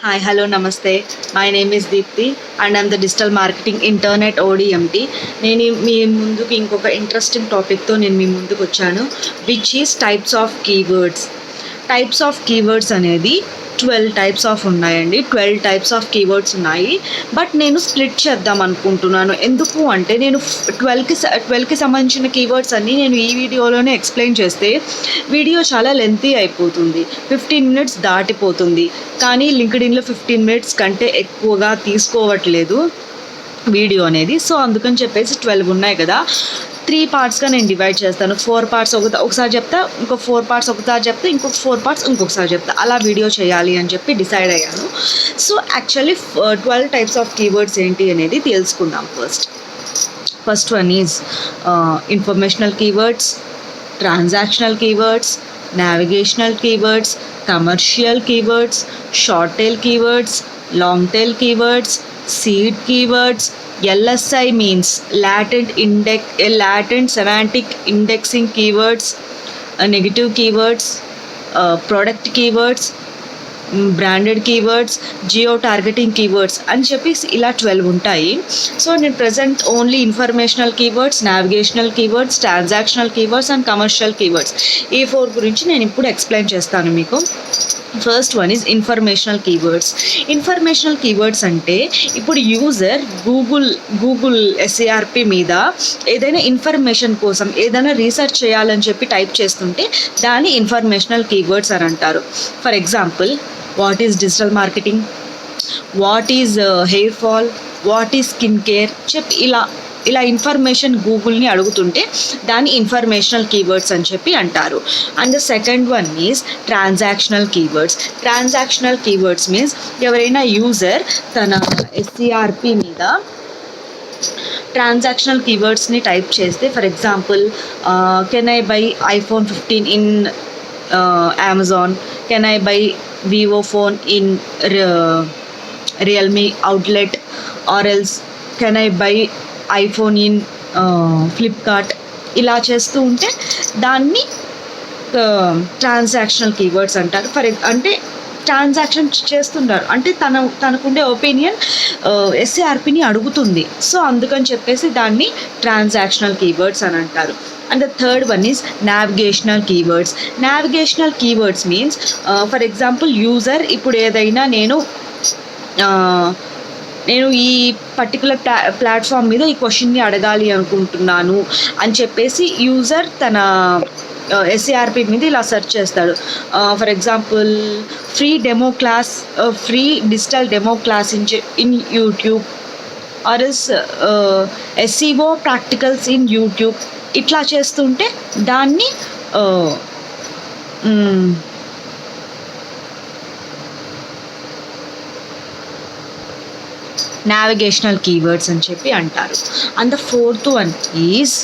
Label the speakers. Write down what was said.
Speaker 1: Hi, hello, namaste. My name is Deepthi and I'm the digital marketing intern at ODMT. నేను మీ ముందుకు ఇంకొక interesting టాపిక్తో నేను మీ ముందుకు వచ్చాను, which is types of keywords. Types of keywords అనేది 12 టైప్స్ ఆఫ్ ఉన్నాయండి. 12 టైప్స్ ఆఫ్ కీవర్డ్స్ ఉన్నాయి. బట్ నేను స్ప్లిట్ చేద్దాం అనుకుంటున్నాను. ఎందుకు అంటే నేను 12కి సంబంధించిన కీవర్డ్స్ అన్నీ నేను ఈ వీడియోలోనే ఎక్స్ప్లెయిన్ చేస్తే వీడియో చాలా లెంతీ అయిపోతుంది, 15 మినిట్స్ దాటిపోతుంది. కానీ లింక్డ్ఇన్లో 15 మినిట్స్ కంటే ఎక్కువగా తీసుకోవట్లేదు వీడియో అనేది. సో అందుకని చెప్పేసి 12 ఉన్నాయి కదా, 3 పార్ట్స్గా నేను డివైడ్ చేస్తాను. 4 పార్ట్స్ ఒకసారి చెప్తా, ఇంకో 4 పార్ట్స్ ఒకసారి చెప్తా, ఇంకొక 4 పార్ట్స్ ఇంకొకసారి చెప్తా, అలా వీడియో చేయాలి అని చెప్పి డిసైడ్ అయ్యాను. So actually 12 types of keywords ఏంటి అనేది తెలుసుకుందాం. First one is informational keywords, transactional keywords, navigational keywords, commercial keywords, short tile keywords, long tail keywords, seed keywords. LSI means latent semantic indexing keywords, negative keywords, product keywords, branded keywords, geo targeting keywords అని చెప్పి ఇలా 12 ఉంటాయి. So నేను present only informational keywords, navigational keywords, transactional keywords and commercial keywords, ఈ 4 గురించి నేను ఇప్పుడు explain చేస్తాను మీకు. First one is informational keywords. Informational keywords అంటే ఇప్పుడు యూజర్ గూగుల్ SERP మీద ఏదైనా ఇన్ఫర్మేషన్ కోసం ఏదైనా రీసెర్చ్ చేయాలని చెప్పి టైప్ చేస్తుంటే దాన్ని ఇన్ఫర్మేషనల్ కీవర్డ్స్ అని అంటారు. For example, what is digital marketing, what is hair fall, what is skin care చెప్పి ఇలా ఇన్ఫర్మేషన్ గూగుల్ని అడుగుతుంటే దాన్ని ఇన్ఫర్మేషనల్ కీవర్డ్స్ అని చెప్పి అంటారు. And the second one is transactional keywords. Transactional keywords means ఎవరైనా యూజర్ తన SERP మీద ట్రాన్సాక్షనల్ కీవర్డ్స్ని టైప్ చేస్తే, for example, can I by iPhone 15 in Amazon, can I by Vivo phone in Realme outlet, or else can I by iPhone in Flipkart, ఇలా చేస్తూ ఉంటే దాన్ని transactional keywords అంటారు. అంటే ట్రాన్సాక్షన్ చేస్తుంటారు అంటే తనకుండే ఒపీనియన్ SERPని అడుగుతుంది. సో అందుకని చెప్పేసి దాన్ని ట్రాన్సాక్షనల్ కీవర్డ్స్ అని అంటారు. And the third one is navigational keywords. Navigational keywords means for example, user ఇప్పుడు ఏదైనా నేను ఈ పర్టికులర్ ప్లాట్ఫామ్ మీద ఈ క్వశ్చన్ని అడగాలి అనుకుంటున్నాను అని చెప్పేసి యూజర్ తన SERP మీద ఇలా సెర్చ్ చేస్తాడు. For example, free digital demo class in YouTube, or ఎస్ SEO ప్రాక్టికల్స్ ఇన్ యూట్యూబ్, ఇట్లా చేస్తుంటే దాన్ని నావిగేషనల్ కీవర్డ్స్ అని చెప్పి అంటారు. And the fourth one is